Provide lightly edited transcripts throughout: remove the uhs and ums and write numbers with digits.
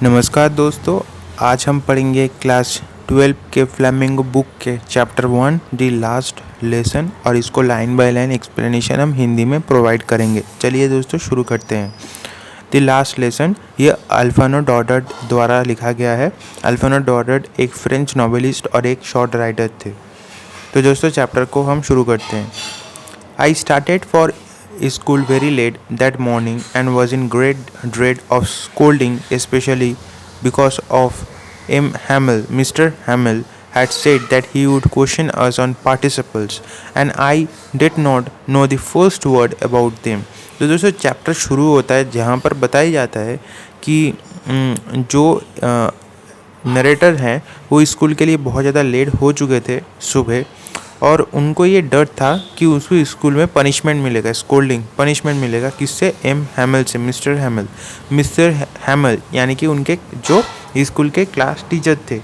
नमस्कार दोस्तों, आज हम पढ़ेंगे क्लास 12 के फ्लेमिंगो बुक के चैप्टर 1 द लास्ट लेसन और इसको लाइन बाय लाइन एक्सप्लेनेशन हम हिंदी में प्रोवाइड करेंगे। चलिए दोस्तों शुरू करते हैं। द लास्ट लेसन ये अल्फानो डॉडर्ड द्वारा लिखा गया है। अल्फानो डॉडर्ड एक फ्रेंच नॉवेलिस्ट और एक शॉर्ट राइटर थे। तो दोस्तों चैप्टर को हम शुरू करते हैं। I started for school very late that morning and was in great dread of scolding, especially because of M. Hamill. Mr. Hamill had said that he would question us on participles, and I did not know the first word about them. तो दोस्तों chapter शुरू होता है जहाँ पर बताया जाता है कि जो नरेटर हैं वो स्कूल के लिए बहुत ज़्यादा लेट हो चुके थे सुबह, और उनको ये डर था कि उसको स्कूल में पनिशमेंट मिलेगा, स्कोल्डिंग पनिशमेंट मिलेगा। किससे? एम हैमिल से, मिस्टर हैमिल। मिस्टर हैमिल यानी कि उनके जो स्कूल के क्लास टीचर थे,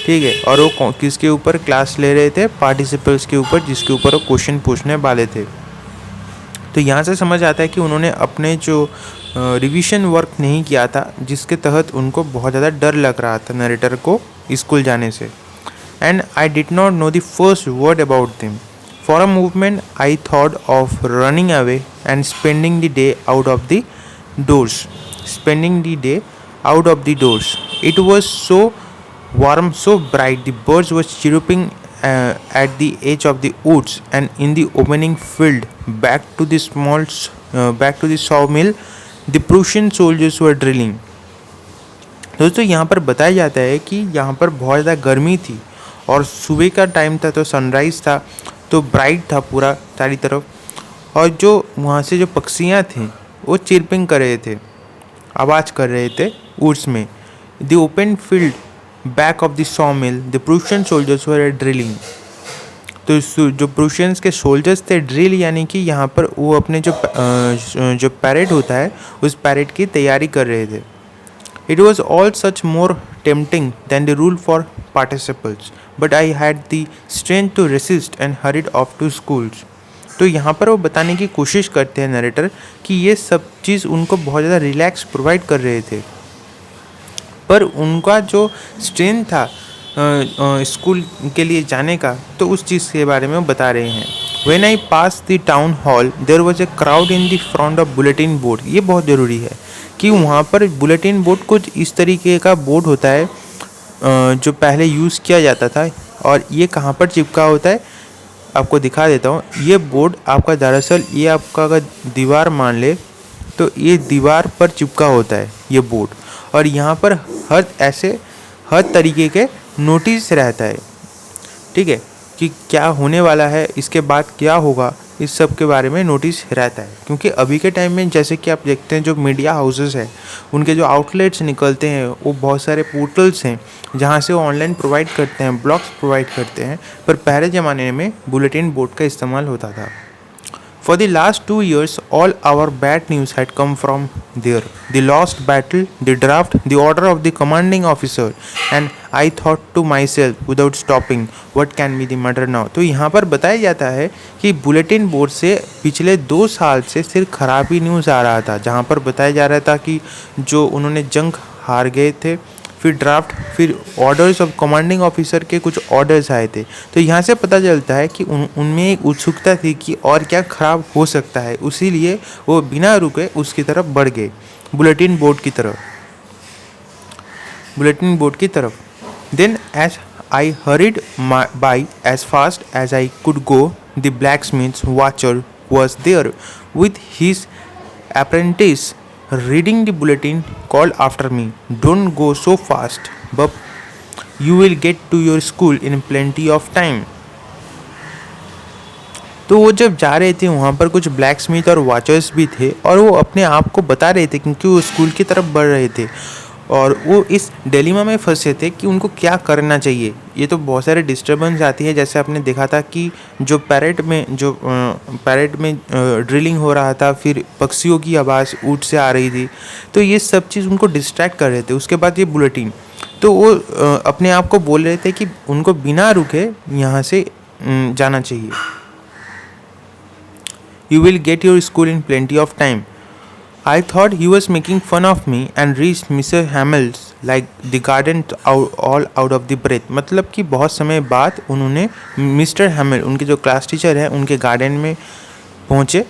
ठीक है। और वो किसके ऊपर क्लास ले रहे थे? पार्टिसिपल्स के ऊपर, जिसके ऊपर वो क्वेश्चन पूछने वाले थे। तो यहाँ से समझ आता है कि उन्होंने अपने जो रिवीजन वर्क नहीं किया था, जिसके तहत उनको बहुत ज़्यादा डर लग रहा था नरेटर को स्कूल जाने से। And I did not know the first word about them. For a moment, I thought of running away and spending the day out of the doors. Spending the day out of the doors. It was so warm, so bright. The birds were chirping at the edge of the woods, and in the opening field, back to the sawmill, the Prussian soldiers were drilling. दोस्तों यहाँ पर बताया जाता है कि यहाँ पर बहुत ज़्यादा गर्मी थी और सुबह का टाइम था, तो सनराइज़ था, तो ब्राइट था पूरा चारी तरफ। और जो वहाँ से जो पक्षियाँ थी वो चिरपिंग कर रहे थे, आवाज़ कर रहे थे वुड्स में। The open field back of the saw mill the Prussian soldiers were drilling. तो जो प्रूशियंस के सोल्जर्स थे, ड्रिल यानी कि यहाँ पर वो अपने जो पैरेड होता है उस पैरेड की तैयारी कर रहे थे। It was all such more tempting than the rule for participles, but I had the strength to resist and hurried off to schools. तो यहाँ पर वो बताने की कोशिश करते हैं नरेटर कि ये सब चीज़ उनको बहुत ज़्यादा रिलैक्स प्रोवाइड कर रहे थे, पर उनका जो स्ट्रेंथ था स्कूल के लिए जाने का, तो उस चीज़ के बारे में वो बता रहे हैं। When I passed the town hall, there was a crowd in the front of bulletin board. ये बहुत ज़रूरी है कि वहाँ पर बुलेटिन बोर्ड कुछ इस तरीके का बोर्ड होता है जो पहले यूज़ किया जाता था। और ये कहाँ पर चिपका होता है आपको दिखा देता हूँ। ये बोर्ड आपका दरअसल ये आपका अगर दीवार मान ले तो ये दीवार पर चिपका होता है ये बोर्ड, और यहाँ पर हर तरीके के नोटिस रहता है, ठीक है, कि क्या होने वाला है, इसके बाद क्या होगा, इस सब के बारे में नोटिस रहता है। क्योंकि अभी के टाइम में जैसे कि आप देखते हैं जो मीडिया हाउसेस हैं उनके जो आउटलेट्स निकलते हैं वो बहुत सारे पोर्टल्स हैं जहाँ से वो ऑनलाइन प्रोवाइड करते हैं, ब्लॉग्स प्रोवाइड करते हैं, पर पहले ज़माने में बुलेटिन बोर्ड का इस्तेमाल होता था। For the last 2 years, all our bad news had come from there. The lost battle, the draft, the order of the commanding officer, and I thought to myself without stopping, what can be the matter now? तो यहाँ पर बताया जाता है कि bulletin board से पिछले 2 साल से सिर्फ खराब ही न्यूज़ आ रहा था, जहाँ पर बताया जा रहा था कि जो उन्होंने जंग हार गए थे, फिर ड्राफ्ट, फिर ऑर्डर्स ऑफ कमांडिंग ऑफिसर के कुछ ऑर्डर्स आए थे। तो यहाँ से पता चलता है कि उनमें एक उत्सुकता थी कि और क्या ख़राब हो सकता है, इसीलिए वो बिना रुके उसकी तरफ बढ़ गए, बुलेटिन बोर्ड की तरफ। Then as I hurried by as fast as I could go, the blacksmith's Wachter was there with his apprentice reading the bulletin, called after me, "Don't go so fast, but you will get to your school in plenty of time." तो वो जब जा रहे थे वहाँ पर कुछ black Smith और वॉचर्स भी थे, और वो अपने आप को बता रहे थे क्योंकि वो स्कूल की तरफ बढ़ रहे थे और वो इस डिलेमा में फंसे थे कि उनको क्या करना चाहिए। ये तो बहुत सारे डिस्टर्बेंस आती है, जैसे आपने देखा था कि जो पैरेड में ड्रिलिंग हो रहा था, फिर पक्षियों की आवाज़ ऊँट से आ रही थी, तो ये सब चीज़ उनको डिस्ट्रैक्ट कर रहे थे। उसके बाद ये बुलेटिन, तो वो अपने आप को बोल रहे थे कि उनको बिना रुके यहाँ से जाना चाहिए। You will get your school in plenty of time. I thought he was making fun of me and reached Mr. Hamill's like the garden all out of the breath. मतलब कि बहुत समय बाद उन्होंने मिस्टर हैमिल, उनके जो क्लास टीचर हैं, उनके गार्डन में पहुँचे।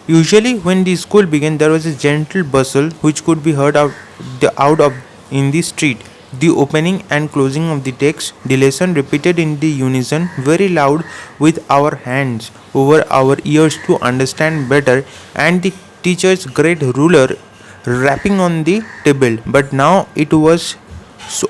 Usually when the school began there was a gentle bustle which could be heard out of in the street. The opening and closing of the text, the lesson repeated in the unison, very loud, with our hands over our ears to understand better, and the teacher's great ruler rapping on the table. But now it was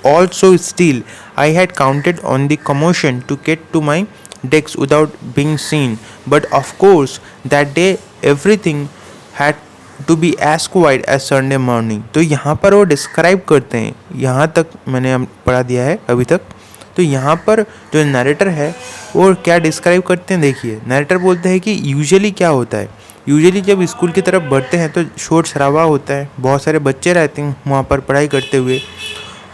all so still. I had counted on the commotion to get to my desk without being seen. But of course, that day everything had to be as quiet as Sunday morning. तो यहाँ पर वो describe करते हैं, यहाँ तक मैंने पढ़ा दिया है अभी तक। तो यहाँ पर जो नरेटर है वो क्या डिस्क्राइब करते हैं, देखिए। नरेटर बोलते हैं कि यूजुअली क्या होता है, यूजुअली जब स्कूल की तरफ बढ़ते हैं तो शोर शराबा होता है, बहुत सारे बच्चे रहते हैं वहाँ पर पढ़ाई करते हुए,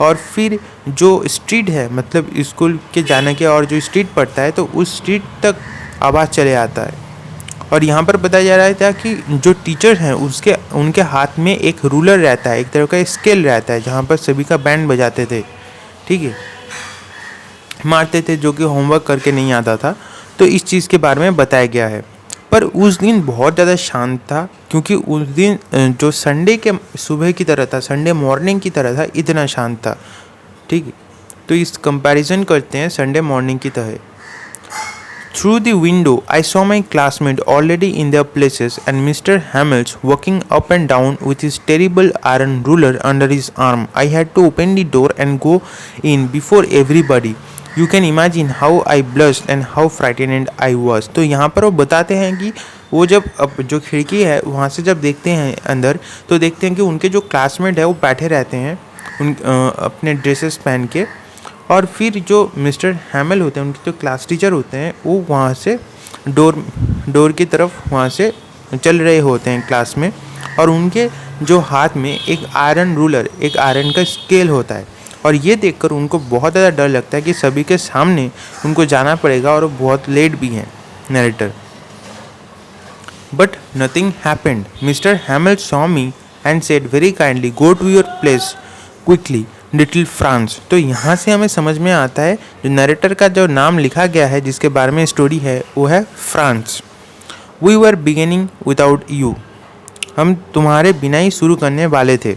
और फिर जो स्ट्रीट है, मतलब स्कूल के जाने के और जो स्ट्रीट पड़ता है, तो उस स्ट्रीट तक आवाज़ चले आता है। और यहाँ पर बताया जा रहा था कि जो टीचर हैं उनके हाथ में एक रूलर रहता है, एक तरह का स्केल रहता है, जहाँ पर सभी का बैंड बजाते थे, ठीक है, मारते थे जो कि होमवर्क करके नहीं आता था। तो इस चीज़ के बारे में बताया गया है। पर उस दिन बहुत ज़्यादा शांत था, क्योंकि उस दिन जो संडे के सुबह की तरह था, संडे मॉर्निंग की तरह था, इतना शांत था, ठीक है। तो इस कंपैरिजन करते हैं संडे मॉर्निंग की तरह। Through the window, I saw my classmates already in their places and Mr. Hamels walking up and down with his terrible iron ruler under his arm. I had to open the door and go in before everybody. You can imagine how I blushed and how frightened I was. तो यहाँ पर वो बताते हैं कि वो जब अब जो खिड़की है वहाँ से जब देखते हैं अंदर, तो देखते हैं कि उनके जो क्लासमेट है वो बैठे रहते हैं अपने ड्रेसेस पहन के, और फिर जो मिस्टर हैमिल होते हैं, उनके जो क्लास टीचर होते हैं, वो वहाँ से डोर की तरफ वहाँ से चल रहे होते हैं क्लास में, और उनके जो हाथ में एक आयरन रूलर, एक आयरन का स्केल होता है। और ये देखकर उनको बहुत ज़्यादा डर लगता है कि सभी के सामने उनको जाना पड़ेगा और बहुत लेट भी हैं, narrator. But nothing happened. Mister Hamel saw me and said very kindly, go to your place quickly little Franz. तो यहाँ से हमें समझ में आता है, जो नरेटर का जो नाम लिखा गया है, जिसके बारे में स्टोरी है, वो है Franz. We were beginning without you. हम तुम्हारे बिना ही शुरू करने वाले थे।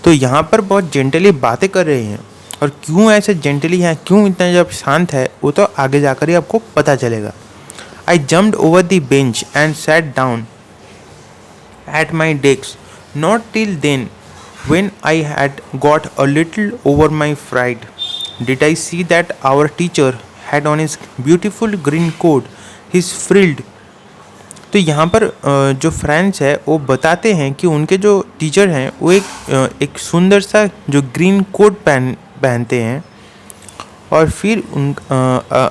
तो यहाँ पर बहुत जेंटली बातें कर रहे हैं, और क्यों ऐसे जेंटली हैं, क्यों इतना जब शांत है, वो तो आगे जाकर ही आपको पता चलेगा। I jumped over the bench and sat down at my desk. Not till then, when I had got a little over my fright, did I see that our teacher had on his beautiful green coat, his frilled। तो यहाँ पर जो French है वो बताते हैं कि उनके जो टीचर हैं वो एक सुंदर सा जो ग्रीन कोट पहनते हैं, और फिर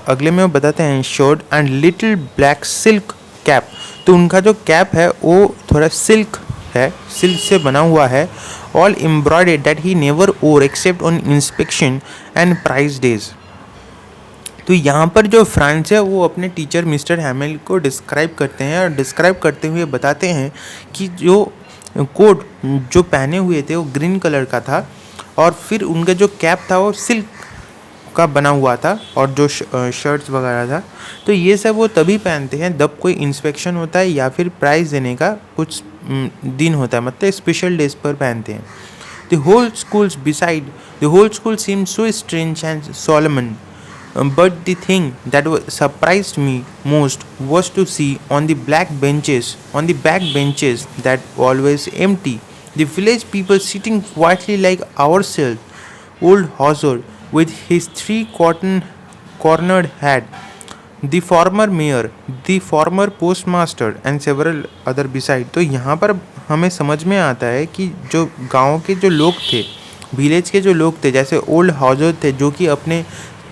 अगले में वो बताते हैं shirt and little black silk cap. तो उनका जो कैप है वो थोड़ा सिल्क है, सिल्क से बना हुआ है, all embroidered that he never wore except on inspection and prize days। तो यहाँ पर जो फ्रांस है वो अपने टीचर मिस्टर हैमिल को डिस्क्राइब करते हैं, और डिस्क्राइब करते हुए बताते हैं कि जो कोट जो पहने हुए थे वो ग्रीन कलर का था, और फिर उनका जो कैप था वो सिल्क का बना हुआ था, और जो शर्ट्स वगैरह था, तो ये सब वो तभी पहनते हैं जब कोई इंस्पेक्शन होता है या फिर प्राइज़ देने का कुछ दिन होता है, मतलब स्पेशल डेज पर पहनते हैं। The whole school seemed so strange and solemn, but the thing that surprised me most was to see on the back benches that always empty, the village people sitting quietly like ourselves. Old Hauser with his three-cornered hat, the former mayor, the former postmaster and several other beside। तो यहाँ पर हमें समझ में आता है कि जो गांव के जो लोग थे, विलेज के जो लोग थे, जैसे ओल्ड हाउसर थे जो कि अपने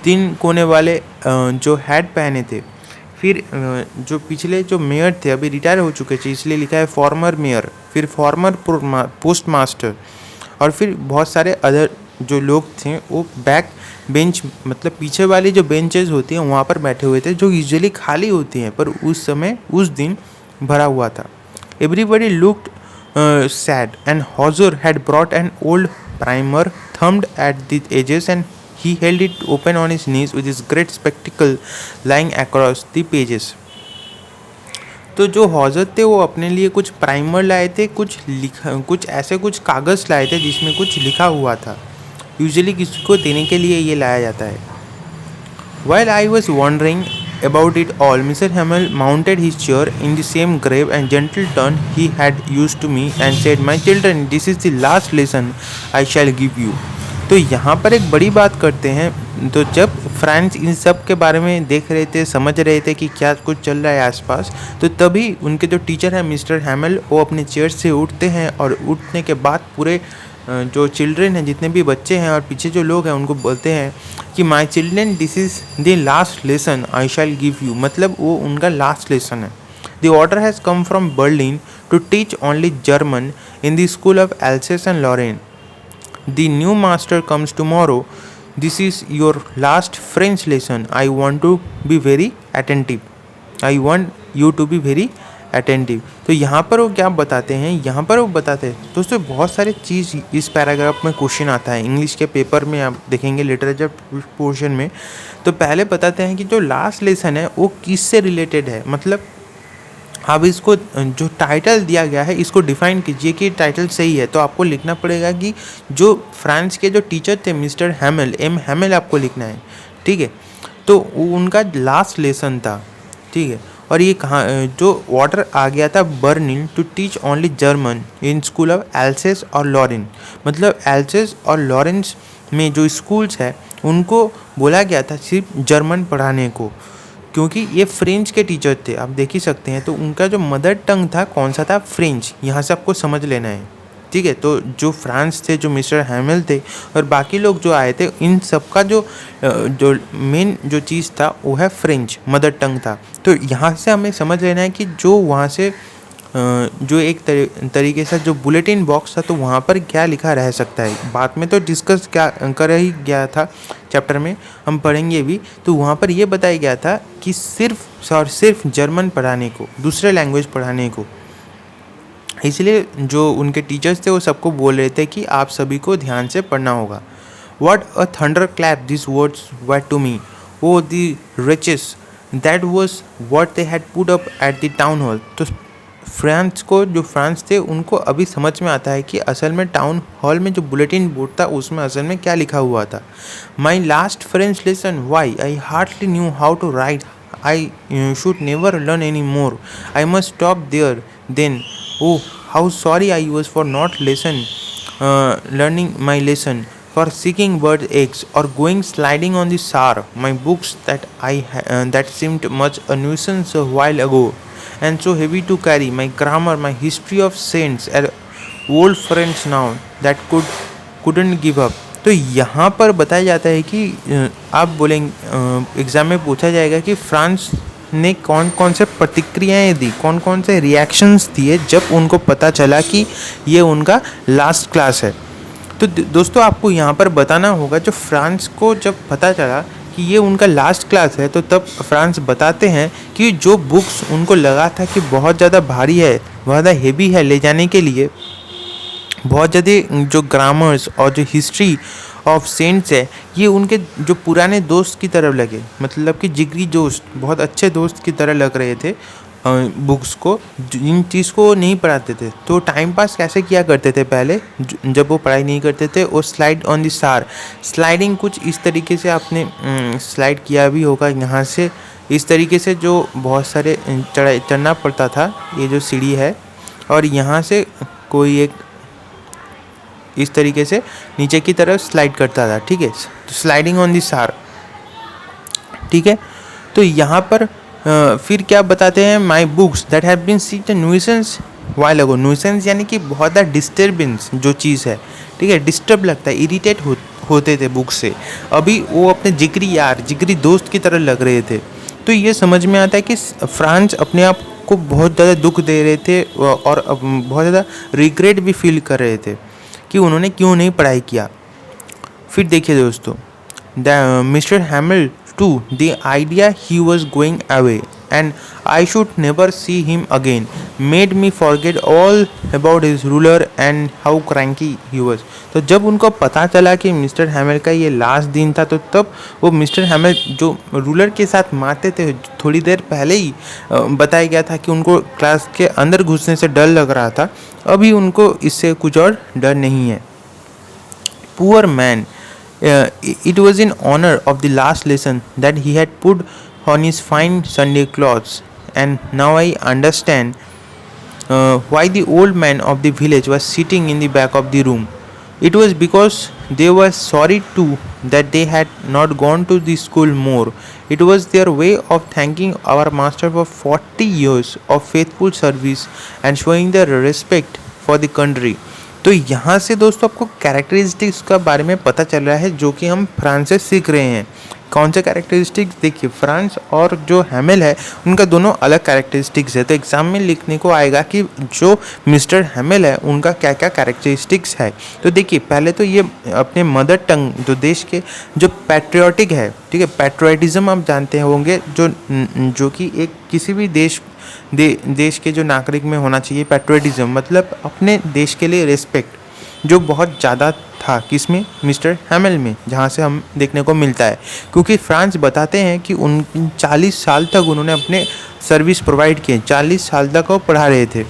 3 कोने वाले जो हैट पहने थे, फिर जो पिछले जो मेयर थे अभी रिटायर हो चुके थे, इसलिए लिखा है फॉर्मर मेयर, फिर फॉर्मर पोस्टमास्टर, और फिर बहुत सारे अदर जो लोग थे वो बैक बेंच, मतलब पीछे वाली जो बेंचेस होती हैं वहाँ पर बैठे हुए थे, जो यूजुअली खाली होती हैं, पर उस समय उस दिन भरा हुआ था। Everybody looked sad and Hauser had brought an old primer thumbed at the edges and he held it open on his knees with his great spectacle lying across the pages. तो जो हौजत थे वो अपने लिए कुछ प्राइमर लाए थे, कुछ ऐसे कुछ कागज़ लाए थे जिसमें कुछ लिखा हुआ था. यूजुअली किसी को देने के लिए ये लाया जाता है. While I was wondering about it all, Mr. Hamel mounted his chair in the same grave and gentle tone he had used to me and said, "My children, this is the last lesson I shall give you." तो यहाँ पर एक बड़ी बात करते हैं. तो जब फ्रांस इन सब के बारे में देख रहे थे, समझ रहे थे कि क्या कुछ चल रहा है आसपास, तो तभी उनके जो टीचर हैं मिस्टर हैमल, वो अपने चेयर से उठते हैं और उठने के बाद पूरे जो चिल्ड्रेन हैं, जितने भी बच्चे हैं और पीछे जो लोग हैं, उनको बोलते हैं कि my children, this is the last lesson I shall give you. मतलब वो उनका लास्ट लेसन है. The order has come from Berlin to teach only German in the school of Alsace and Lorraine. The new master comes tomorrow. This is your last French lesson. I want to be very attentive. I want you to be very attentive. तो यहाँ पर वो क्या बताते हैं, यहाँ पर वो बताते हैं दोस्तों, बहुत सारी चीज़ इस पैराग्राफ में क्वेश्चन आता है. इंग्लिश के पेपर में आप देखेंगे लिटरेचर पोर्शन में. तो पहले बताते हैं कि जो लास्ट लेसन है वो किससे रिलेटेड है. मतलब अब इसको जो टाइटल दिया गया है इसको डिफाइन कीजिए कि टाइटल सही है. तो आपको लिखना पड़ेगा कि जो फ्रांस के जो टीचर थे मिस्टर हैमल, एम हैमल आपको लिखना है. ठीक है. तो उनका लास्ट लेसन था. ठीक है. और ये कहाँ जो ऑर्डर आ गया था Berlin to teach only German in school of Alsace और लॉरेन. मतलब एल्सेस और लॉरेंस में जो स्कूल्स है उनको बोला गया था सिर्फ जर्मन पढ़ाने को, क्योंकि ये फ्रेंच के टीचर थे. आप देख ही सकते हैं. तो उनका जो मदर टंग था कौन सा था, फ्रेंच. यहाँ से आपको समझ लेना है. ठीक है. तो जो फ्रांस थे, जो मिस्टर हैमल थे और बाकी लोग जो आए थे, इन सब का जो मेन जो चीज़ था वो है फ्रेंच, मदर टंग था. तो यहाँ से हमें समझ लेना है कि जो वहाँ से जो एक तरीके से जो बुलेटिन बॉक्स था तो वहाँ पर क्या लिखा रह सकता है. बाद में तो डिस्कस क्या कर ही गया था चैप्टर में, हम पढ़ेंगे भी. तो वहाँ पर ये बताया गया था कि सिर्फ और सिर्फ जर्मन पढ़ाने को, दूसरे लैंग्वेज पढ़ाने को. इसलिए जो उनके टीचर्स थे वो सबको बोल रहे थे कि आप सभी को ध्यान से पढ़ना होगा. What a thunderclap these words were to me. Oh, the wretches! That was what they had put up at the town hall. तो फ्रांस थे उनको अभी समझ में आता है कि असल में टाउन हॉल में जो बुलेटिन बोर्ड था उसमें असल में क्या लिखा हुआ था. My last French lesson. Why? I hardly knew how to write. I should never learn any more. I must stop there then. Oh, how sorry I was for not learning my lesson, for seeking bird eggs or going sliding on the Saar. My books that seemed much a nuisance a while ago, and so heavy to carry. My grammar, my history of saints, are old friends now that couldn't give up. तो यहाँ पर बताया जाता है कि आप बोलेंगे, exam में पूछा जाएगा कि फ्रांस ने कौन कौन से प्रतिक्रियाएं दी, कौन कौन से रिएक्शंस दिए जब उनको पता चला कि ये उनका लास्ट क्लास है. तो दोस्तों आपको यहाँ पर बताना होगा, जो फ्रांस को जब पता चला कि ये उनका लास्ट क्लास है तो तब फ्रांस बताते हैं कि जो बुक्स उनको लगा था कि बहुत ज़्यादा भारी है, बहुत ज़्यादा हेवी है ले जाने के लिए, बहुत ज़्यादा जो ग्रामर्स और जो हिस्ट्री ऑफ सेंट्स है, ये उनके जो पुराने दोस्त की तरह लगे. मतलब कि जिगरी दोस्त, बहुत अच्छे दोस्त की तरह लग रहे थे बुक्स को, इन चीज़ को नहीं पढ़ाते थे. तो टाइम पास कैसे किया करते थे पहले जब वो पढ़ाई नहीं करते थे, वो स्लाइड ऑन द सार. स्लाइडिंग कुछ इस तरीके से आपने स्लाइड किया भी होगा यहाँ से, इस तरीके से जो बहुत सारे चढ़ना पड़ता था. ये जो सीढ़ी है और यहाँ से कोई एक इस तरीके से नीचे की तरफ स्लाइड करता था. ठीक है. तो स्लाइडिंग ऑन द सार. ठीक है. तो यहाँ पर फिर क्या बताते हैं, my books that have been seat nuisance while ago. Nuisance यानी कि बहुत ज़्यादा डिस्टर्बेंस जो चीज़ है. ठीक है. डिस्टर्ब लगता है, इरिटेट होते थे बुक से. अभी वो अपने जिगरी यार, जिगरी दोस्त की तरह लग रहे थे. तो ये समझ में आता है कि फ्रांस अपने आप को बहुत ज़्यादा दुख दे रहे थे और बहुत ज़्यादा रिग्रेट भी फील कर रहे थे कि उन्होंने क्यों नहीं पढ़ाई किया. फिर देखिए दोस्तों, mister Hamel too the idea he was going away. and I should never see him again made me forget all about his ruler and how cranky he was। तो जब उनको पता चला कि मिस्टर हैमिल का ये लास्ट दिन था, तो तब वो मिस्टर हैमिल जो रूलर के साथ मारते थे, थोड़ी देर पहले ही बताया गया था कि उनको क्लास के अंदर घुसने से डर लग रहा था, अभी उनको इससे कुछ और डर नहीं है। Poor man, it was in honor of the last lesson that he had put on his fine Sunday clothes, and now I understand why the old man of the village was sitting in the back of the room. It was because they were sorry too that they had not gone to the school more. It was their way of thanking our master for 40 years of faithful service and showing their respect for the country. तो यहाँ से दोस्तों आपको characteristics का बारे में पता चल रहा है जो कि हम फ्रांस से सीख रहे हैं। कौन से कैरेक्टरिस्टिक्स? देखिए, फ्रांस और जो हैमिल है उनका दोनों अलग कैरेक्टरिस्टिक्स है। तो एग्जाम में लिखने को आएगा कि जो मिस्टर हैमिल है उनका क्या क्या कैरेक्टरिस्टिक्स है। तो देखिए, पहले तो ये अपने मदर टंग जो देश के जो पैट्रियोटिक है, ठीक है, पैट्रियोटिज्म आप जानते होंगे, जो कि एक किसी भी देश के जो नागरिक में होना चाहिए। पैट्रियोटिज्म मतलब अपने देश के लिए रिस्पेक्ट, जो बहुत ज़्यादा था किसमें? मिस्टर हैमिल में, जहाँ से हम देखने को मिलता है। क्योंकि फ्रांस बताते हैं कि उन 40 साल तक उन्होंने अपने सर्विस प्रोवाइड किए, 40 साल तक वो पढ़ा रहे थे।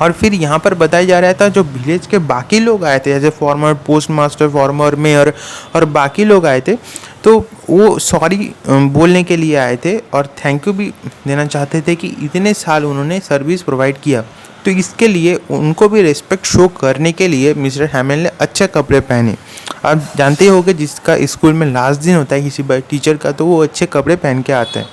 और फिर यहाँ पर बताया जा रहा था जो विलेज के बाकी लोग आए थे, जैसे farmer post master, farmer mayor और बाकी लोग आए थे, तो वो सॉरी बोलने के लिए आए थे और थैंक यू भी देना चाहते थे कि इतने साल उन्होंने सर्विस प्रोवाइड किया। तो इसके लिए उनको भी रिस्पेक्ट शो करने के लिए मिस्टर हैमिल ने अच्छे कपड़े पहने। आप जानते ही होंगे जिसका स्कूल में लास्ट दिन होता है किसी टीचर का, तो वो अच्छे कपड़े पहन के आता है।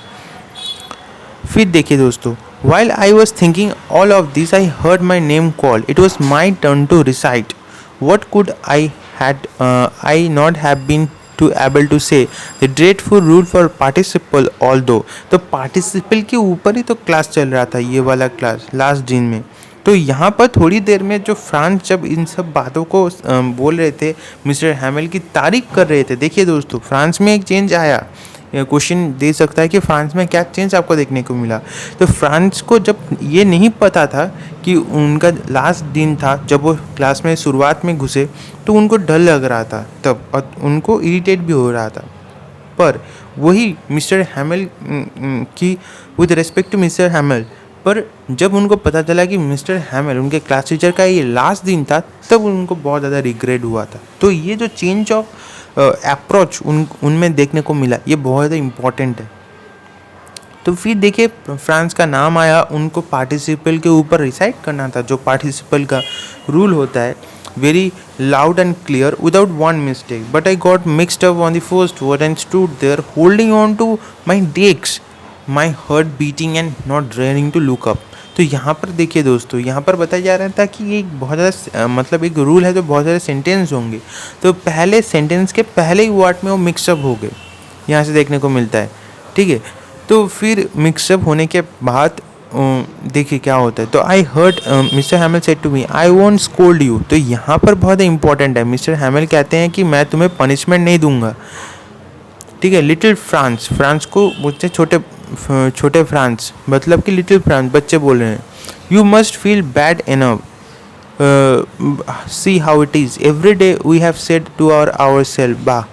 फिर देखिए दोस्तों, while I was thinking all of this, I heard my name called. It was my turn to recite. What could I not have been to able to say? The dreadful rule for participle, although। तो participle के ऊपर ही तो class चल रहा था, ये वाला class last दिन में। तो यहाँ पर थोड़ी देर में जो फ्रांस जब इन सब बातों को बोल रहे थे, मिस्टर हैमिल की तारीफ कर रहे थे। देखिए दोस्तों, फ्रांस में एक चेंज आया। क्वेश्चन दे सकता है कि फ्रांस में क्या चेंज आपको देखने को मिला। तो फ्रांस को जब ये नहीं पता था कि उनका लास्ट दिन था, जब वो क्लास में शुरुआत में घुसे, तो उनको डर लग रहा था तब, और उनको इरिटेट भी हो रहा था। पर वही मिस्टर हैमिल की विद रिस्पेक्ट टू मिस्टर हैमिल, पर जब उनको पता चला कि मिस्टर हैमिल उनके क्लास टीचर का ये लास्ट दिन था, तब उनको बहुत ज़्यादा रिग्रेट हुआ था। तो ये जो चेंज ऑफ अप्रोच उनमें देखने को मिला, ये बहुत ज़्यादा इम्पॉर्टेंट है। तो फिर देखिए, फ्रांस का नाम आया, उनको पार्टिसिपल के ऊपर रिसाइट करना था। जो पार्टिसिपल का रूल होता है, very loud and clear without one mistake, but I got mixed up on the first word and stood there holding on to my desk, my heart beating and not daring to look up. तो यहाँ पर देखिए दोस्तों, यहाँ पर बताया जा रहा था कि ये एक बहुत ज़्यादा मतलब एक रूल है, तो बहुत सारे सेंटेंस होंगे। तो पहले सेंटेंस के पहले ही वर्ड में वो मिक्सअप हो गए, यहाँ से देखने को मिलता है, ठीक है। तो फिर मिक्सअप होने के बाद देखिए क्या होता है। तो I heard mister Hamel said to me, I won't scold you. तो यहाँ पर बहुत इंपॉर्टेंट है, मिस्टर हैमिल कहते हैं कि मैं तुम्हें पनिशमेंट नहीं दूंगा, ठीक है। लिटिल फ्रांस, फ्रांस को बोलते हैं छोटे फ्रांस, मतलब कि लिटिल फ्रांस, बच्चे बोल रहे हैं। You must feel bad enough, see how it is every day we have said to our self, bah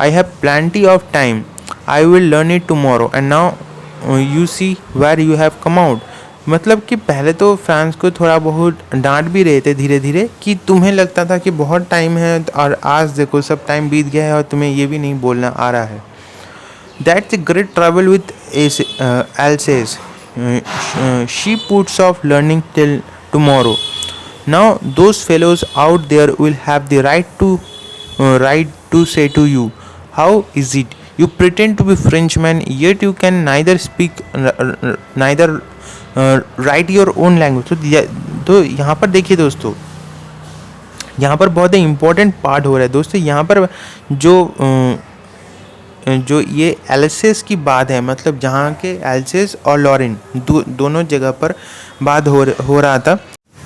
I have plenty of time, I will learn it tomorrow and now you see where you have come out. मतलब कि पहले तो France को थोड़ा बहुत डांट भी रहे थे धीरे धीरे, कि तुम्हें लगता था कि बहुत टाइम है और आज देखो सब टाइम बीत गया है और तुम्हें ये भी नहीं बोलना आ रहा है। That's a great trouble with Alsace. She puts off learning till tomorrow. Now those fellows out there will have the right to say to you, how is it? You pretend to be Frenchman, yet you can neither speak neither write your own language. तो यहाँ पर देखिए दोस्तों, यहाँ पर बहुत ही important part हो रहा है दोस्तों। यहाँ पर जो ये एल्सेस की बात है, मतलब जहाँ के एल्सेस और लॉरेन दोनों जगह पर बात हो रहा था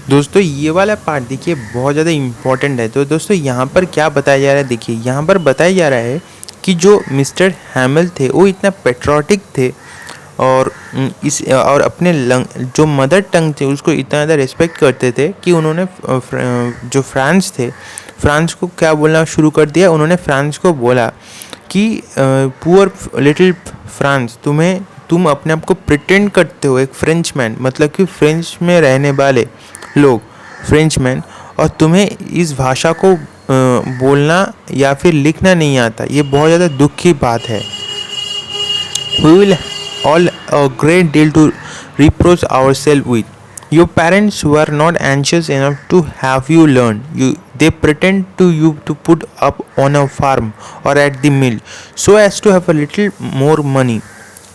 दोस्तों। ये वाला पार्ट देखिए बहुत ज़्यादा इम्पोर्टेंट है। तो दोस्तों यहाँ पर क्या बताया जा रहा है, देखिए यहाँ पर बताया जा रहा है कि जो मिस्टर हैमिल थे वो इतना पेट्रियोटिक थे और इस और अपने जो मदर टंग थे उसको इतना ज़्यादा रिस्पेक्ट करते थे कि उन्होंने जो फ्रांस थे, फ्रांस को क्या बोलना शुरू कर दिया, उन्होंने फ्रांस को बोला कि पुअर लिटिल फ्रांस, तुम अपने आप को प्रिटेंड करते हो एक फ्रेंच मैन, मतलब कि फ्रेंच में रहने वाले लोग फ्रेंच मैन, और तुम्हें इस भाषा को बोलना या फिर लिखना नहीं आता। ये बहुत ज़्यादा दुख की बात है। We will all a great deal to reproach ourselves with. Your parents were not anxious enough to have you learn. They pretend to you to put up on a farm or at the mill so as to have a little more money.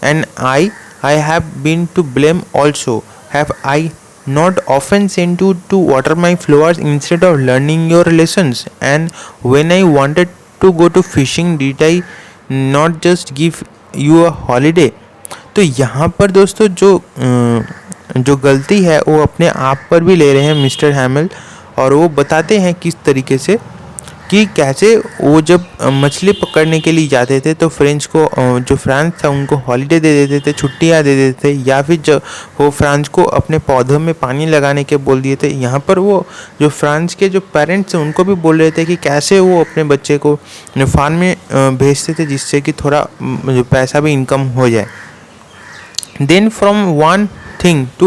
And I have been to blame also. Have I not often sent you to water my flowers instead of learning your lessons? And when I wanted to go to fishing, did I not just give you a holiday? तो यहाँ पर दोस्तों जो गलती है वो अपने आप पर भी ले रहे हैं मिस्टर हैमिल, और वो बताते हैं किस तरीके से कि कैसे वो जब मछली पकड़ने के लिए जाते थे तो फ्रेंच को जो फ्रांस था उनको हॉलीडे दे देते थे, छुट्टियाँ दे देते थे, या फिर जब वो फ्रांस को अपने पौधों में पानी लगाने के बोल दिए थे। यहाँ पर वो जो फ्रांस के जो पेरेंट्स हैं उनको भी बोल रहे थे कि कैसे वो अपने बच्चे को फार्म में भेजते थे जिससे कि थोड़ा पैसा भी इनकम हो जाए। Then from one thing to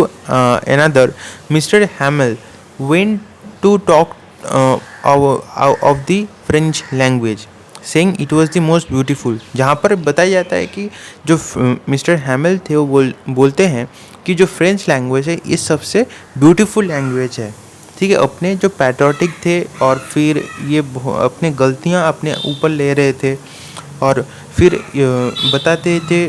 another, Mr. Hamel went to talk of the French language, saying it was the most beautiful। जहाँ पर बताया जाता है कि जो मिस्टर हैमिल थे वो बोलते हैं कि जो फ्रेंच लैंग्वेज है ये सबसे ब्यूटीफुल लैंग्वेज है। ठीक है, अपने जो पैट्रियोटिक थे और फिर ये अपने गलतियाँ अपने ऊपर ले रहे थे, और फिर बताते थे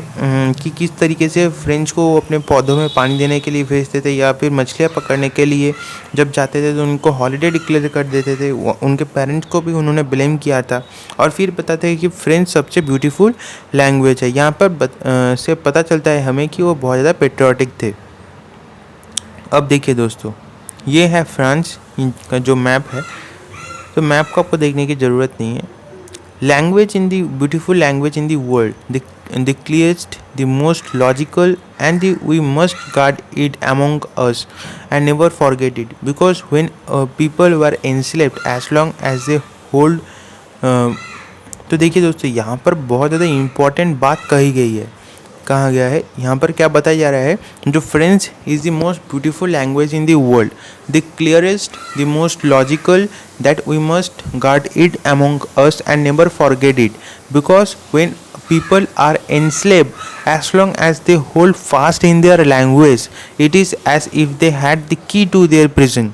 कि किस तरीके से फ्रेंच को अपने पौधों में पानी देने के लिए भेजते थे, या फिर मछलियाँ पकड़ने के लिए जब जाते थे तो उनको हॉलीडे डिक्लेयर कर देते थे। उनके पेरेंट्स को भी उन्होंने ब्लेम किया था, और फिर बताते हैं कि फ्रेंच सबसे ब्यूटीफुल लैंग्वेज है। यहाँ पर से पता चलता है हमें कि वो बहुत ज़्यादा पेट्रियोटिक थे। अब देखिए दोस्तों, ये है फ्रांस का जो मैप है, तो मैप को आपको देखने की ज़रूरत नहीं है। Language in the beautiful language in the world, the clearest, the most logical, and we must guard it among us and never forget it, because when people were enslaved, as long as they hold तो देखिए दोस्तों, यहाँ पर बहुत ज़्यादा important बात कही गई है। कहा गया है यहाँ पर क्या बताया जा रहा है, जो French is the most beautiful language in the world, the clearest, the most logical, that we must guard it among us and never forget it, because when people are enslaved, as long as they hold fast in their language, it is as if they had the key to their prison।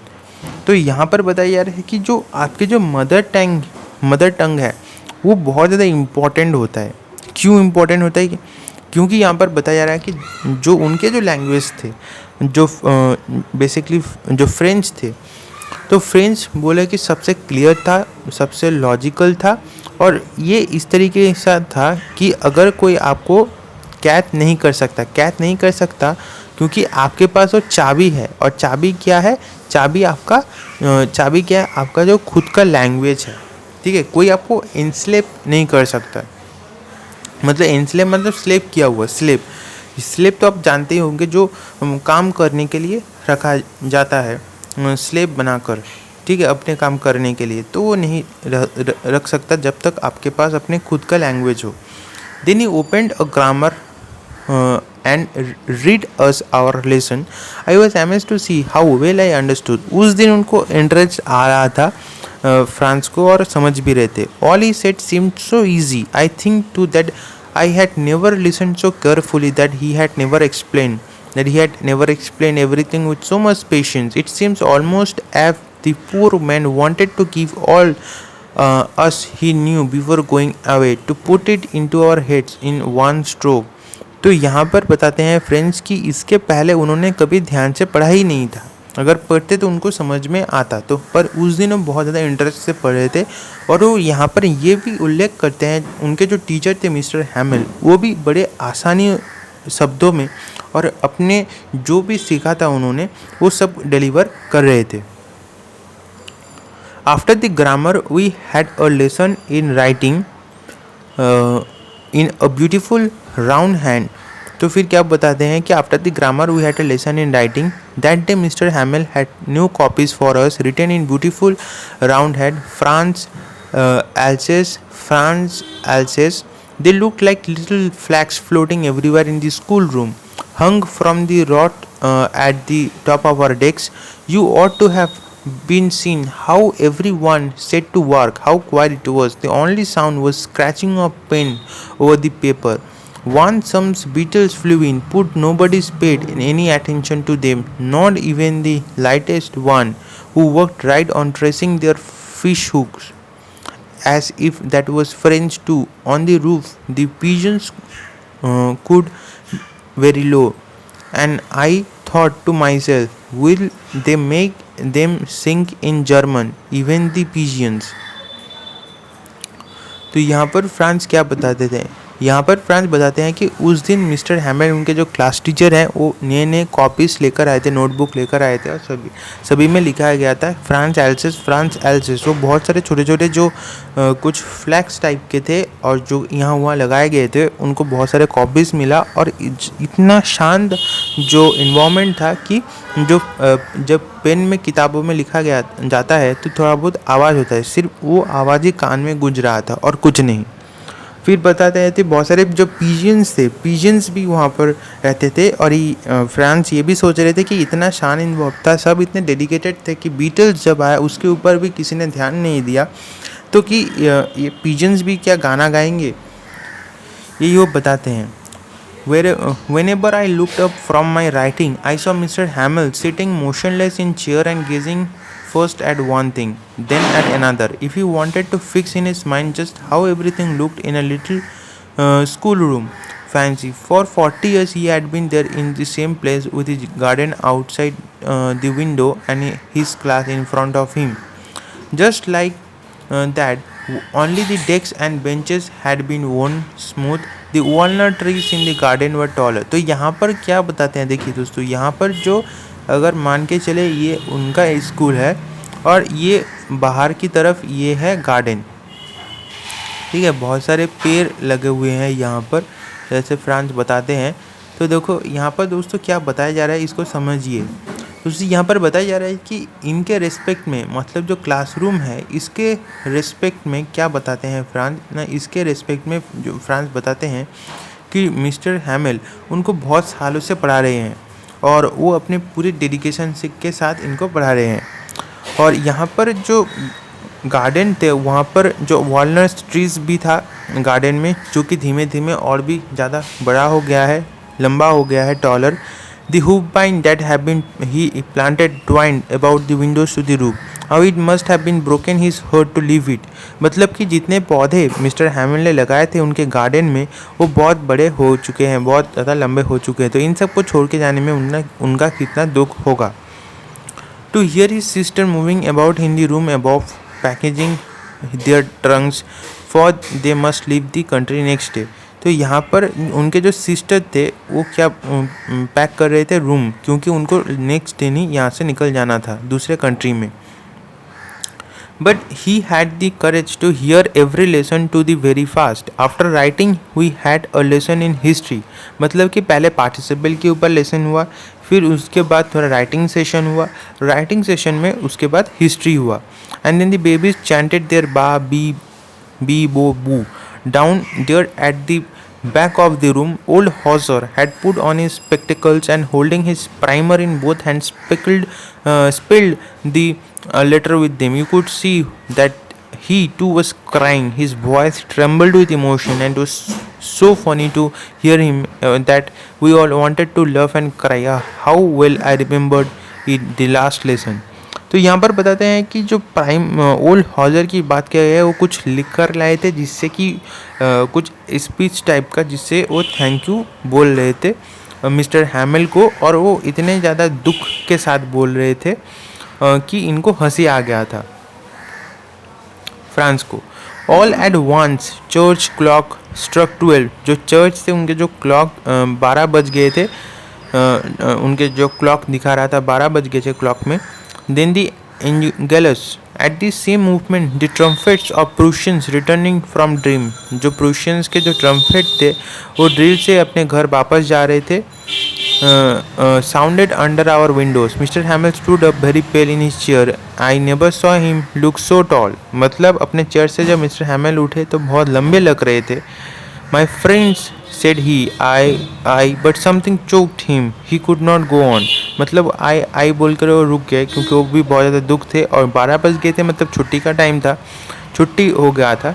तो यहाँ पर बताया जा रहा है कि जो आपके जो मदर टंग है वो बहुत ज़्यादा इम्पॉर्टेंट होता है। क्यों इम्पॉर्टेंट होता है? क्योंकि यहाँ पर बताया जा रहा है कि जो उनके जो लैंग्वेज थे, जो बेसिकली जो फ्रेंच थे, तो फ्रेंच बोले कि सबसे क्लियर था, सबसे लॉजिकल था, और ये इस तरीके से था कि अगर कोई आपको कैद नहीं कर सकता क्योंकि आपके पास वो चाबी है। और चाबी क्या है? चाबी क्या है? आपका जो खुद का लैंग्वेज है। ठीक है, कोई आपको इनस्लेप नहीं कर सकता। मतलब इनस्लेप मतलब स्लेप किया हुआ। स्लेप तो आप जानते ही होंगे, जो काम करने के लिए रखा जाता है स्लेप बनाकर, ठीक है, अपने काम करने के लिए, तो वो नहीं रख सकता जब तक आपके पास अपने खुद का लैंग्वेज हो। Then he opened a grammar and read us our lesson. I was amazed to see how well I understood. उस दिन उनको इंटरेस्ट आ रहा था फ्रांस को, और समझ भी रहे थे। All he said seemed so easy. I think too that I had never listened so carefully, that he had never explained everything with so much patience. It seems almost as the poor man wanted to give all us he knew before going away, to put it into our heads in one stroke। तो यहाँ पर बताते हैं French की इसके पहले उन्होंने कभी ध्यान से पढ़ा ही नहीं था। अगर पढ़ते तो उनको समझ में आता, तो पर उस दिन वो बहुत ज़्यादा इंटरेस्ट से पढ़ रहे थे। और वो यहाँ पर ये भी उल्लेख करते हैं, उनके जो टीचर थे मिस्टर हैमिल, वो भी बड़े आसानी शब्दों में और अपने जो भी सीखा था उन्होंने वो सब डिलीवर कर रहे थे। After the grammar we had a lesson in writing in a beautiful round hand तो फिर क्या बताते हैं कि after the grammar we had a lesson in writing that day mister Hamel had new copies for us written in beautiful round head France Alsace. They looked like little flags floating everywhere in the schoolroom, hung from the rod at the top of our desks. You ought to have been seen how everyone set to work, how quiet it was. The only sound was scratching of pen over the paper. Once some beetles flew in, but nobody paid any attention to them, not even the lightest one, who worked right on tracing their fish hooks as if that was French too. On the roof, the pigeons could very low, and I thought to myself, will they make them sing in German, even the pigeons? तो यहाँ पर France क्या बताते थे, यहाँ पर France बताते हैं कि उस दिन मिस्टर हैमिल उनके जो क्लास टीचर हैं वो नए नए कॉपीज़ लेकर आए थे, नोटबुक लेकर आए थे, और सभी में लिखा गया था फ्रांस एल्सेस। वो बहुत सारे छोटे छोटे जो कुछ फ्लैग्स टाइप के थे और जो यहाँ वहाँ लगाए गए थे, उनको बहुत सारे कॉपीज़ मिला। और इतना शांत जो इन्वायरमेंट था कि जो जब पेन में किताबों में लिखा गया जाता है तो थोड़ा बहुत आवाज़ होता है, सिर्फ वो आवाज़ ही कान में गूंज रहा था और कुछ नहीं। फिर बताते हैं थे बहुत सारे जो पिजन्स भी वहाँ पर रहते थे। और फ्रांस ये भी सोच रहे थे कि इतना शान इन्वॉल्व था, सब इतने डेडिकेटेड थे कि बीटल्स जब आया उसके ऊपर भी किसी ने ध्यान नहीं दिया, तो कि ये पिजन्स भी क्या गाना गाएंगे, यही वो बताते हैं। Whenever I looked up from my writing, I saw Mr. Hamill sitting motionless in chair and gazing first at one thing, then at another. If he wanted to fix in his mind just how everything looked in a little schoolroom fancy. For 40 years he had been there in the same place with his garden outside the window and his class in front of him. Just like that, only the desks and benches had been worn smooth. The walnut trees in the garden were taller. तो यहाँ पर क्या बताते हैं, देखिए दोस्तों, यहाँ पर जो अगर मान के चले ये उनका स्कूल है और ये बाहर की तरफ ये है गार्डन, ठीक है, बहुत सारे पेड़ लगे हुए हैं यहाँ पर, जैसे फ्रांस बताते हैं। तो देखो यहाँ पर दोस्तों क्या बताया जा रहा है, इसको समझिए। दोस्तों यहाँ पर बताया जा रहा है कि इनके रिस्पेक्ट में, मतलब जो क्लासरूम है इसके रिस्पेक्ट में क्या बताते हैं फ्रांस ना, इसके रिस्पेक्ट में जो फ्रांस बताते हैं कि मिस्टर हैमिल उनको बहुत सालों से पढ़ा रहे हैं और वो अपने पूरे डेडिकेशन के साथ इनको पढ़ा रहे हैं। और यहाँ पर जो गार्डन थे वहाँ पर जो वॉलनट ट्रीज़ भी था गार्डन में, जो कि धीमे धीमे और भी ज़्यादा बड़ा हो गया है, लंबा हो गया है, taller. The hoopvine that had been he planted twined about the windows to the roof. How it must have been broken his heart to leave it. मतलब कि जितने पौधे मिस्टर हैमिल ने लगाए थे उनके गार्डन में वो बहुत बड़े हो चुके हैं, बहुत ज़्यादा लंबे हो चुके हैं, तो इन सब को छोड़ के जाने में उनका कितना दुख होगा। To hear his sister moving about in the room above, packaging their trunks, for they must leave the country next day. तो यहाँ पर उनके जो सिस्टर थे वो क्या पैक कर रहे थे रूम, क्योंकि उनको नेक्स्ट दिन ही यहाँ से निकल जाना था दूसरे कंट्री में। But he had the courage to hear every lesson to the very fast. After writing we had a lesson in history, मतलब कि पहले पार्टिसिपल के ऊपर लेसन हुआ, फिर उसके बाद थोड़ा राइटिंग सेशन हुआ, राइटिंग सेशन में उसके बाद हिस्ट्री हुआ। And then the babies chanted their ba be bo bu down there at the back of the room. Old Hauser had put on his spectacles and holding his primer in both hands spilled the letter with them. You could see that he too was crying. His voice trembled with emotion and it was so funny to hear him that we all wanted to laugh and cry. How well I remembered it, the last lesson. तो यहाँ पर बताते हैं कि जो old हॉजर की बात किया गया है वो कुछ लिख कर लाए थे, जिससे कि कुछ स्पीच टाइप का, जिससे वो थैंक यू बोल रहे थे मिस्टर हैमिल को, और वो इतने ज़्यादा दुख के साथ बोल रहे थे कि इनको हंसी आ गया था फ्रांस को। All at once church clock struck 12। जो चर्च से उनके जो क्लॉक 12 बज गए थे, उनके जो क्लॉक दिखा रहा था 12 बज गए थे क्लॉक में। Then the at the same movement the trumpets of प्रूशियंस returning from dream, जो प्रूशियंस के जो ट्रम्पेट थे वो ड्रिल से अपने घर वापस जा रहे थे, sounded under our windows. Mister Hamel stood up very pale in his chair, I never saw him look so tall. मतलब अपने चेयर से जब मिस्टर हैमिल उठे तो बहुत लंबे लग रहे थे। My friends said he, but something choked him. He could not go on. मतलब आई बोल कर वो रुक गए क्योंकि वो भी बहुत ज़्यादा दुख थे और 12 बज गए थे, मतलब छुट्टी का टाइम था, छुट्टी हो गया था।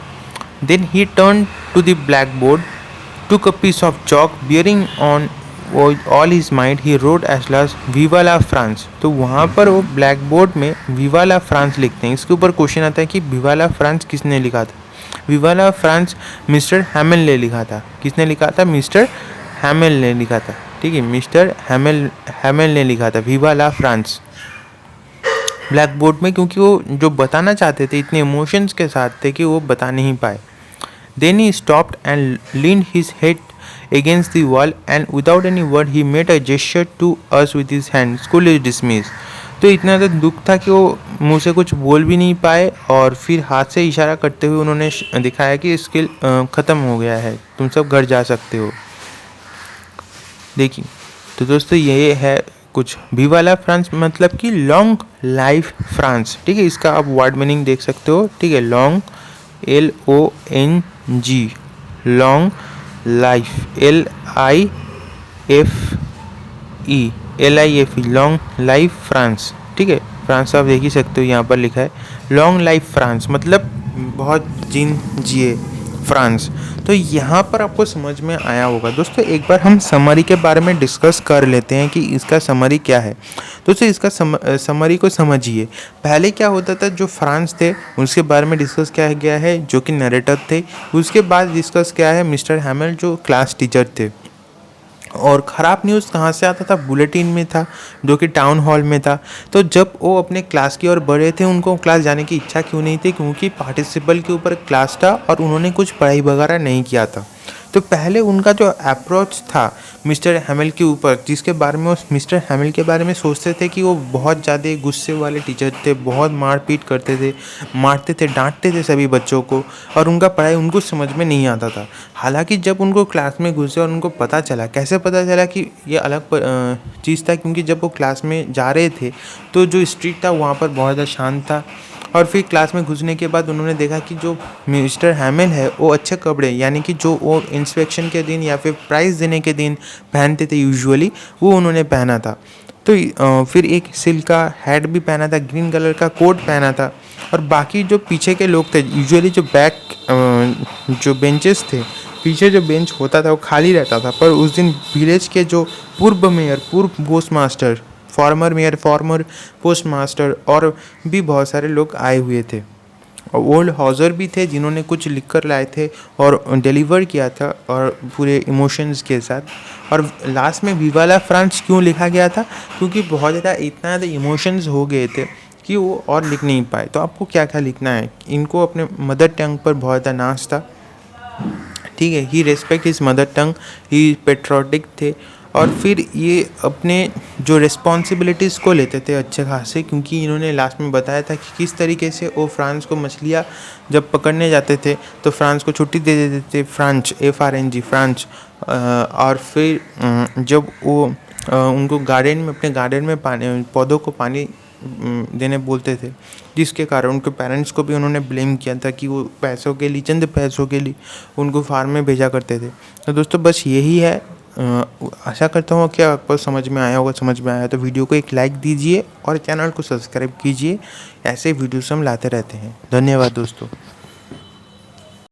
Then he turned to the blackboard, took a piece of chalk, bearing on all his might, he wrote as last Viva la France। तो वहाँ पर वो ब्लैक बोर्ड में Viva la France लिखते हैं। इसके ऊपर क्वेश्चन आता है कि Viva la France किसने लिखा था। विवा ला फ्रांस मिस्टर हैमिल ने लिखा था। किसने लिखा था? मिस्टर हैमिल ने लिखा था। ठीक है, मिस्टर हैमिल ने लिखा था विवा ला फ्रांस ब्लैक बोर्ड में, क्योंकि वो जो बताना चाहते थे इतने इमोशंस के साथ थे कि वो बता नहीं पाए। Then he stopped and leaned his head against the wall and without any word he made a gesture to us with his hand, school is dismiss. तो इतना ज़्यादा दुख था कि वो मुंह से कुछ बोल भी नहीं पाए और फिर हाथ से इशारा करते हुए उन्होंने दिखाया कि स्किल ख़त्म हो गया है, तुम सब घर जा सकते हो। देखिए तो दोस्तों ये है कुछ विवा ला फ्रांस मतलब कि लॉन्ग लाइफ फ्रांस। ठीक है, इसका आप वर्ड मीनिंग देख सकते हो। ठीक है, long LONG, long life LIFE, long life France. ठीक है, फ्रांस आप देख ही सकते हो, यहाँ पर लिखा है लॉन्ग लाइफ फ्रांस, मतलब बहुत दिन जिए फ्रांस। तो यहाँ पर आपको समझ में आया होगा। दोस्तों एक बार हम समरी के बारे में डिस्कस कर लेते हैं कि इसका समरी क्या है। दोस्तों इसका समरी को समझिए। पहले क्या होता था, जो फ्रांस थे उसके बारे में डिस्कस किया गया है, जो कि नरेटर थे। उसके बाद डिस्कस किया है मिस्टर हैमिल, जो क्लास टीचर थे। और ख़राब न्यूज़ कहाँ से आता था? बुलेटिन में था, जो कि टाउन हॉल में था। तो जब वो अपने क्लास की ओर बढ़े थे, उनको क्लास जाने की इच्छा क्यों नहीं थी? क्योंकि पार्टिसिपल के ऊपर क्लास था और उन्होंने कुछ पढ़ाई वगैरह नहीं किया था। तो पहले उनका जो अप्रोच था मिस्टर हैमिल के ऊपर, जिसके बारे में वो मिस्टर हैमिल के बारे में सोचते थे कि वो बहुत ज़्यादा गुस्से वाले टीचर थे, बहुत मारपीट करते थे, मारते थे, डांटते थे सभी बच्चों को, और उनका पढ़ाई उनको समझ में नहीं आता था। हालांकि जब उनको क्लास में घुसे और उनको पता चला, कैसे पता चला कि ये अलग चीज़ था, क्योंकि जब वो क्लास में जा रहे थे तो जो स्ट्रीट था वहाँ पर बहुत ज़्यादा शांत था। और फिर क्लास में घुसने के बाद उन्होंने देखा कि जो मिस्टर हैमिल है वो अच्छे कपड़े, यानी कि जो वो इंस्पेक्शन के दिन या फिर प्राइज़ देने के दिन पहनते थे यूजुअली, वो उन्होंने पहना था। तो फिर एक सिल्क का हैट भी पहना था, ग्रीन कलर का कोट पहना था। और बाकी जो पीछे के लोग थे, यूजुअली जो जो बेंचेस थे, पीछे जो बेंच होता था वो खाली रहता था। पर उस दिन विलेज के जो पूर्व मेयर, पूर्व post master, farmer mayor, farmer post master और भी बहुत सारे लोग आए हुए थे। और ओल्ड हाउसर भी थे जिन्होंने कुछ लिख कर लाए थे और डिलीवर किया था, और पूरे इमोशंस के साथ। और लास्ट में विवा ला फ्रांस क्यों लिखा गया था? क्योंकि बहुत ज़्यादा इतना ज़्यादा इमोशंस हो गए थे कि वो और लिख नहीं पाए। तो आपको क्या क्या लिखना है? इनको अपने मदर टंग पर बहुत ज़्यादा नाज था। ठीक है, ही रेस्पेक्ट हिज मदर टंग, ही पेट्रोटिक थे। और फिर ये अपने जो रिस्पॉन्सिबिलिटीज़ को लेते थे अच्छे खासे, क्योंकि इन्होंने लास्ट में बताया था कि किस तरीके से वो फ्रांस को मछलियाँ जब पकड़ने जाते थे तो फ्रांस को छुट्टी दे देते थे, फ्रांच FRNG फ्रांच। और फिर जब वो उनको गार्डन में, अपने गार्डन में पानी, पौधों को पानी देने बोलते थे, जिसके कारण उनके पेरेंट्स को भी उन्होंने ब्लेम किया था कि वो पैसों के लिए, चंद पैसों के लिए उनको फार्म में भेजा करते थे। तो दोस्तों बस यही है। आशा करता हूँ कि आपको समझ में आया होगा। समझ में आया तो वीडियो को एक लाइक दीजिए और चैनल को सब्सक्राइब कीजिए। ऐसे वीडियोस हम लाते रहते हैं। धन्यवाद दोस्तों।